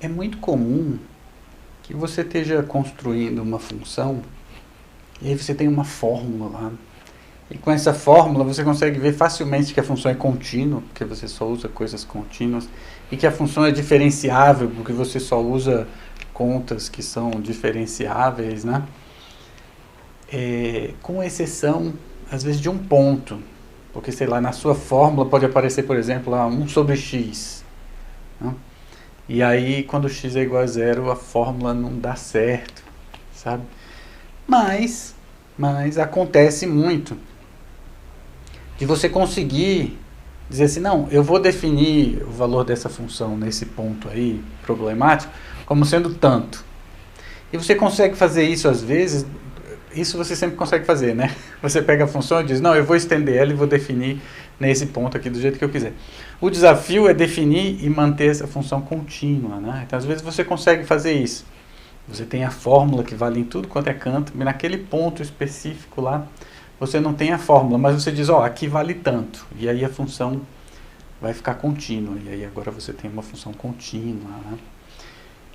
É muito comum que você esteja construindo uma função e aí você tem uma fórmula lá. E com essa fórmula você consegue ver facilmente que a função é contínua, porque você só usa coisas contínuas, e que a função é diferenciável, porque você só usa contas que são diferenciáveis, né? Com exceção, às vezes, de um ponto. Porque, sei lá, na sua fórmula pode aparecer, por exemplo, lá 1 sobre x. Né? E aí, quando x é igual a zero, a fórmula não dá certo, sabe? Mas acontece muito de você conseguir dizer assim, não, eu vou definir o valor dessa função nesse ponto aí, problemático, como sendo tanto. E você consegue fazer isso às vezes, isso você sempre consegue fazer, né? Você pega a função e diz, não, eu vou estender ela e vou definir nesse ponto aqui do jeito que eu quiser. O desafio é definir e manter essa função contínua, né? Então, às vezes você consegue fazer isso. Você tem a fórmula que vale em tudo quanto é canto, mas naquele ponto específico lá, você não tem a fórmula, mas você diz, ó, aqui vale tanto. E aí a função vai ficar contínua. E aí agora você tem uma função contínua, né?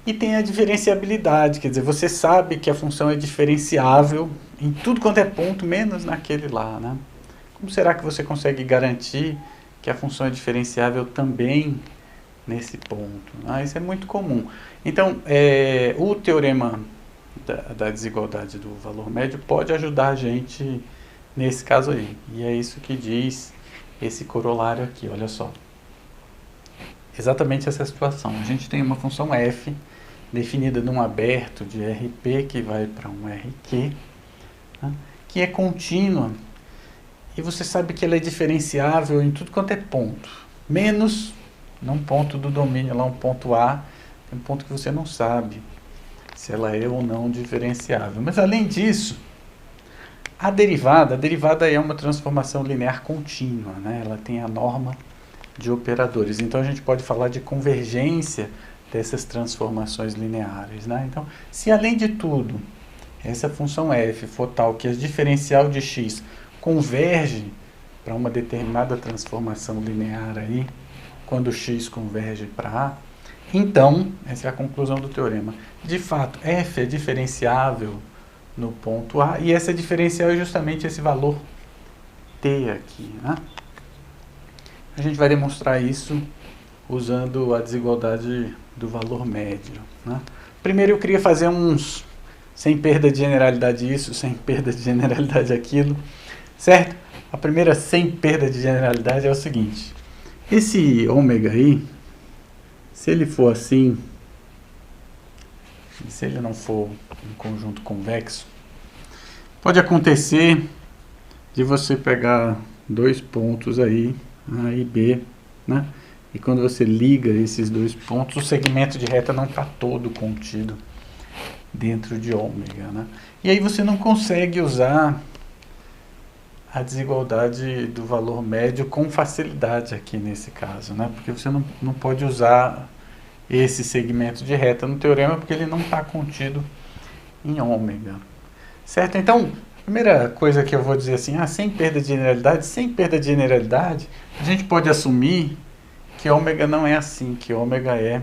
E tem a diferenciabilidade, quer dizer, você sabe que a função é diferenciável em tudo quanto é ponto, menos naquele lá, né? Como será que você consegue garantir que a função é diferenciável também nesse ponto? Isso é muito comum. Então, o teorema da desigualdade do valor médio pode ajudar a gente nesse caso aí. E é isso que diz esse corolário aqui, olha só. Exatamente essa situação. A gente tem uma função f definida num aberto de Rp que vai para um Rq, né, que é contínua. E você sabe que ela é diferenciável em tudo quanto é ponto. Menos num ponto do domínio, lá um ponto A, tem um ponto que você não sabe se ela é ou não diferenciável. Mas além disso, a derivada é uma transformação linear contínua, né? Ela tem a norma de operadores. Então a gente pode falar de convergência dessas transformações lineares, né? Então, se além de tudo, essa função f for tal que a diferencial de x converge para uma determinada transformação linear aí, quando x converge para A, então, essa é a conclusão do teorema. De fato, f é diferenciável no ponto A, e essa diferencial é justamente esse valor t aqui, né? A gente vai demonstrar isso usando a desigualdade do valor médio, né? Primeiro eu queria fazer uns, sem perda de generalidade isso, sem perda de generalidade aquilo, certo? A primeira sem perda de generalidade é o seguinte, esse ômega aí, se ele for assim, se ele não for um conjunto convexo, pode acontecer de você pegar dois pontos aí, A e B, né? E quando você liga esses dois pontos, o segmento de reta não está todo contido dentro de ômega, né? E aí você não consegue usar a desigualdade do valor médio com facilidade aqui nesse caso, né? Porque você não pode usar esse segmento de reta no teorema porque ele não está contido em ômega, certo? Então, a primeira coisa que eu vou dizer assim, sem perda de generalidade, a gente pode assumir que ômega não é assim, que ômega é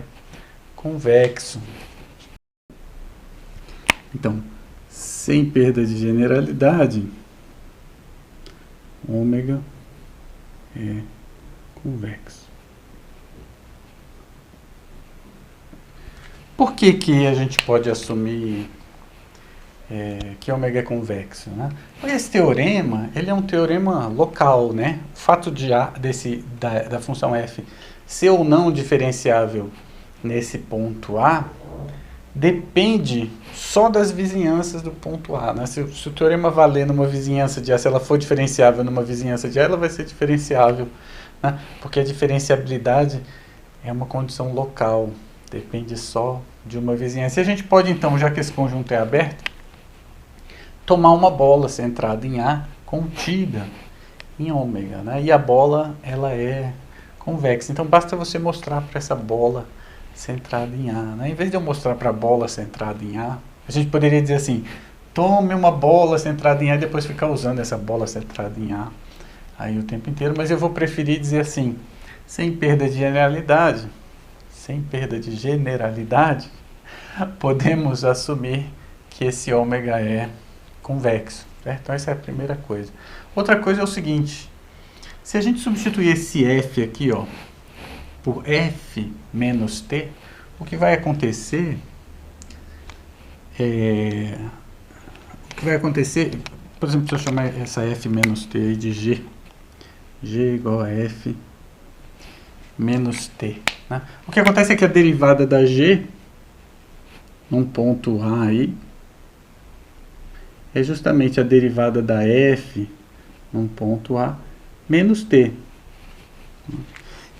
convexo. Então, sem perda de generalidade, ômega é convexo. Por que a gente pode assumir que ômega é convexo, né? Esse teorema, ele é um teorema local, né? O fato de da função f ser ou não diferenciável nesse ponto A depende só das vizinhanças do ponto A, né? Se o teorema valer numa vizinhança de A, se ela for diferenciável numa vizinhança de A, ela vai ser diferenciável, né? Porque a diferenciabilidade é uma condição local, depende só de uma vizinhança. E a gente pode então, já que esse conjunto é aberto, tomar uma bola centrada em A contida em ômega, né? E a bola, ela é convexa. Então basta você mostrar para essa bola centrada em A, né? Em vez de eu mostrar para a bola centrada em A, a gente poderia dizer assim, tome uma bola centrada em A e depois ficar usando essa bola centrada em A aí o tempo inteiro, mas eu vou preferir dizer assim, sem perda de generalidade, sem perda de generalidade, podemos assumir que esse ômega é convexo, certo? Então essa é a primeira coisa. Outra coisa é o seguinte, se a gente substituir esse f aqui, ó, por f menos t, o que vai acontecer por exemplo, se eu chamar essa f menos t aí de g igual a f menos t, né? O que acontece é que a derivada da g num ponto A aí é justamente a derivada da f num ponto A menos t.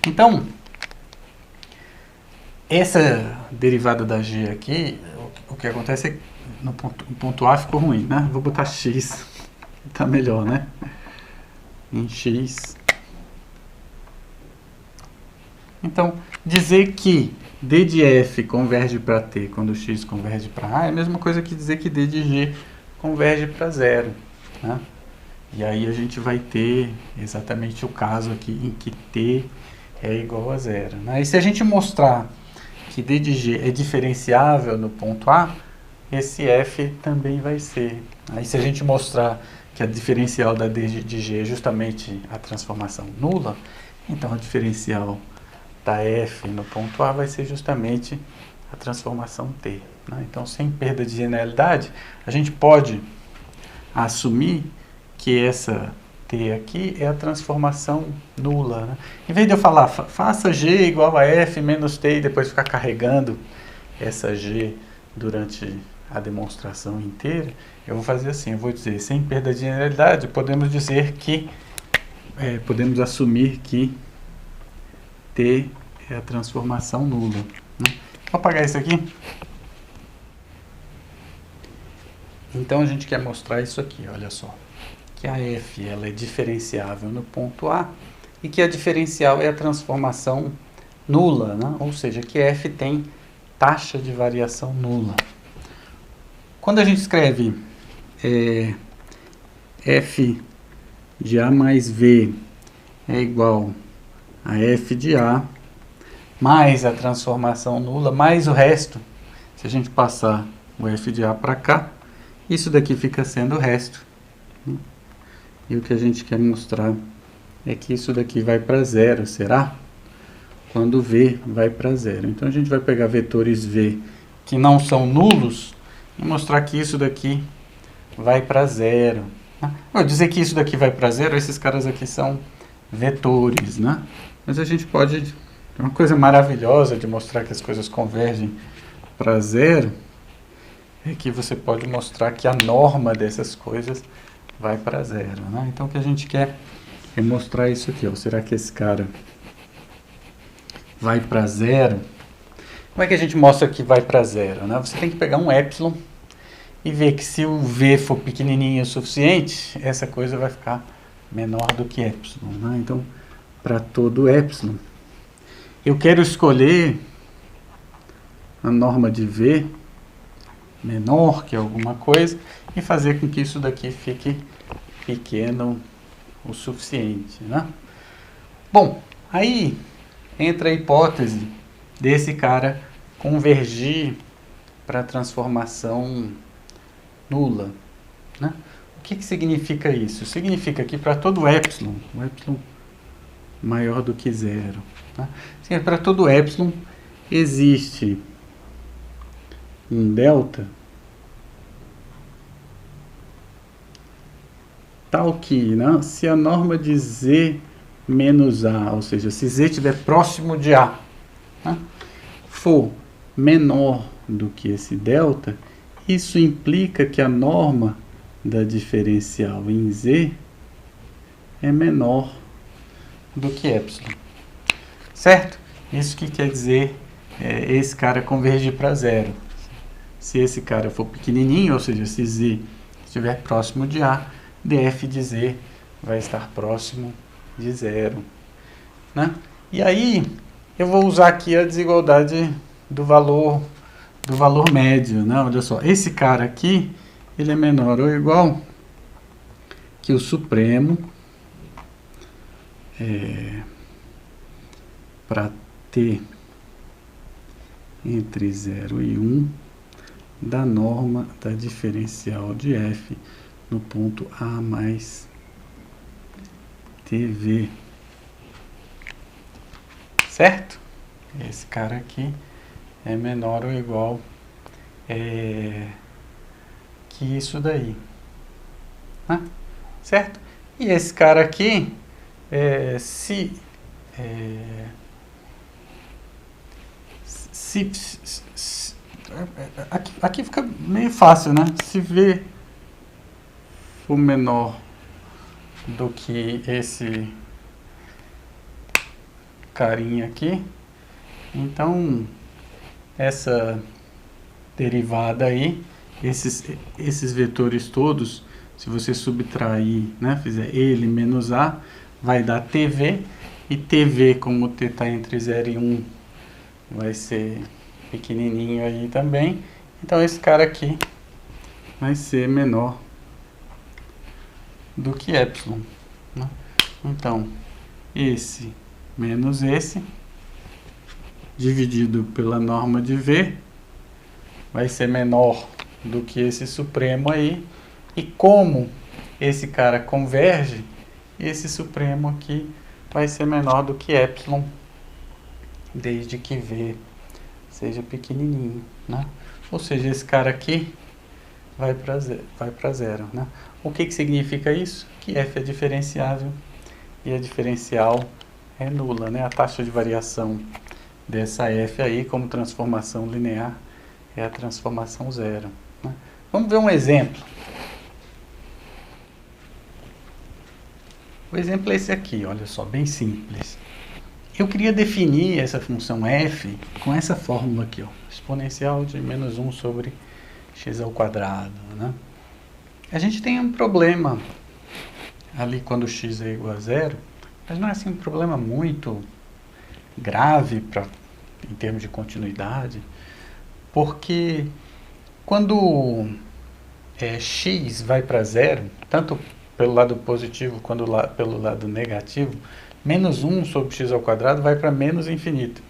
Então, essa derivada da g aqui, o que acontece é que no ponto A ficou ruim, né? Vou botar x, tá melhor, né? Em x. Então, dizer que d de f converge para t quando x converge para A é a mesma coisa que dizer que d de g converge para zero, né? E aí a gente vai ter exatamente o caso aqui em que t é igual a zero, né? E se a gente mostrar que d de g é diferenciável no ponto A, esse f também vai ser. Aí se a gente mostrar que a diferencial da d de g é justamente a transformação nula, então a diferencial da f no ponto A vai ser justamente a transformação t, né? Então, sem perda de generalidade, a gente pode assumir que essa t aqui é a transformação nula, né? Em vez de eu falar, faça g igual a f menos t e depois ficar carregando essa g durante a demonstração inteira, eu vou fazer assim, eu vou dizer, sem perda de generalidade, podemos dizer que, podemos assumir que t é a transformação nula, né? Vou apagar isso aqui. Então a gente quer mostrar isso aqui, olha só. Que a f ela é diferenciável no ponto A e que a diferencial é a transformação nula, né? Ou seja, que f tem taxa de variação nula. Quando a gente escreve f de A mais V é igual a f de A mais a transformação nula, mais o resto, se a gente passar o f de A para cá, isso daqui fica sendo o resto. E o que a gente quer mostrar é que isso daqui vai para zero, será? Quando V vai para zero. Então a gente vai pegar vetores V que não são nulos e mostrar que isso daqui vai para zero. Vou dizer que isso daqui vai para zero, esses caras aqui são vetores, né? Mas a gente pode... Uma coisa maravilhosa de mostrar que as coisas convergem para zero é que você pode mostrar que a norma dessas coisas vai para zero, né? Então o que a gente quer é mostrar isso aqui, ó. Será que esse cara vai para zero? Como é que a gente mostra que vai para zero, né? Você tem que pegar um epsilon e ver que se o v for pequenininho o suficiente, essa coisa vai ficar menor do que epsilon, né? Então, para todo epsilon, eu quero escolher a norma de v menor que alguma coisa e fazer com que isso daqui fique pequeno o suficiente, né? Bom, aí entra a hipótese desse cara convergir para a transformação nula, né? O que significa isso? Significa que para todo epsilon, o epsilon maior do que zero, né? Para todo epsilon existe um delta tal que, né, se a norma de z menos a, ou seja, se z estiver próximo de a, né, for menor do que esse delta, isso implica que a norma da diferencial em z é menor do que epsilon, certo? Isso que quer dizer esse cara convergir para zero. Se esse cara for pequenininho, ou seja, se z estiver próximo de a, df de z vai estar próximo de zero, né? E aí eu vou usar aqui a desigualdade do valor médio, né? Olha só, esse cara aqui, ele é menor ou igual que o supremo para t entre 0 e 1 da norma da diferencial de f no ponto A mais TV. Certo? Esse cara aqui é menor ou igual que isso daí. Né? Certo? E esse cara aqui, aqui fica meio fácil, né? Se V for menor do que esse carinha aqui, então essa derivada aí, esses vetores todos, se você subtrair, né, fizer ele menos A, vai dar TV, e TV, como t está entre 0 e 1, vai ser pequenininho aí também. Então esse cara aqui vai ser menor do que epsilon. Né? Então, esse menos esse, dividido pela norma de V, vai ser menor do que esse supremo aí. E como esse cara converge, esse supremo aqui vai ser menor do que epsilon, desde que V seja pequenininho, né? Ou seja, esse cara aqui vai para zero, né? O que significa isso? Que f é diferenciável e a diferencial é nula, né? A taxa de variação dessa f aí, como transformação linear, é a transformação zero. Né? Vamos ver um exemplo. O exemplo é esse aqui, olha só, bem simples. Eu queria definir essa função f com essa fórmula aqui, ó, exponencial de menos 1 sobre x ao quadrado. Né? A gente tem um problema ali quando x é igual a zero, mas não é assim um problema muito grave em termos de continuidade, porque quando x vai para zero, tanto pelo lado positivo quanto pelo lado negativo, menos 1 sobre x ao quadrado vai para menos infinito.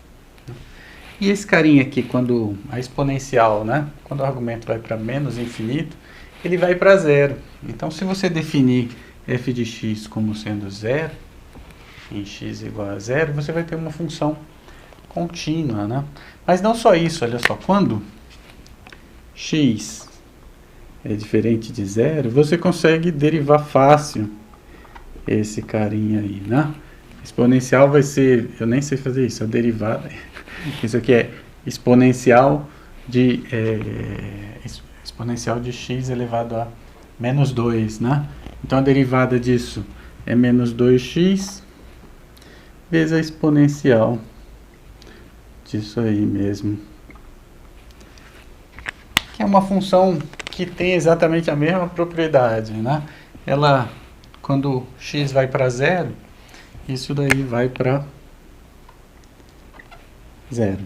E esse carinha aqui, quando a exponencial, né, quando o argumento vai para menos infinito, ele vai para zero. Então, se você definir f de x como sendo zero, em x igual a zero, você vai ter uma função contínua, né? Mas não só isso, olha só, quando x é diferente de zero, você consegue derivar fácil esse carinha aí, né? Exponencial vai ser, eu nem sei fazer isso, a derivada, isso aqui é exponencial de x elevado a menos 2, né? Então a derivada disso é menos 2x vezes a exponencial disso aí mesmo. Que é uma função que tem exatamente a mesma propriedade, né? Ela, quando x vai para zero, isso daí vai para zero.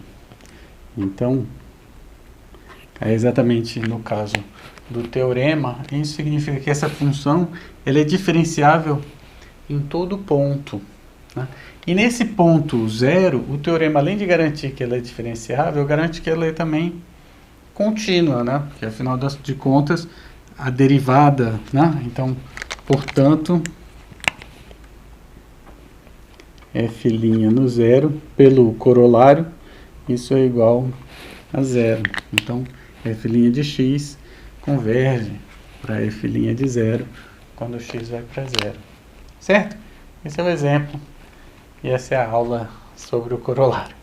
Então, é exatamente no caso do teorema, isso significa que essa função ela é diferenciável em todo ponto. Né? E nesse ponto zero, o teorema, além de garantir que ela é diferenciável, garante que ela é também contínua, né? Porque afinal de contas, a derivada, né? Então, portanto, f' no zero pelo corolário, isso é igual a zero. Então, f' de x converge para f' de zero quando x vai para zero. Certo? Esse é o exemplo. E essa é a aula sobre o corolário.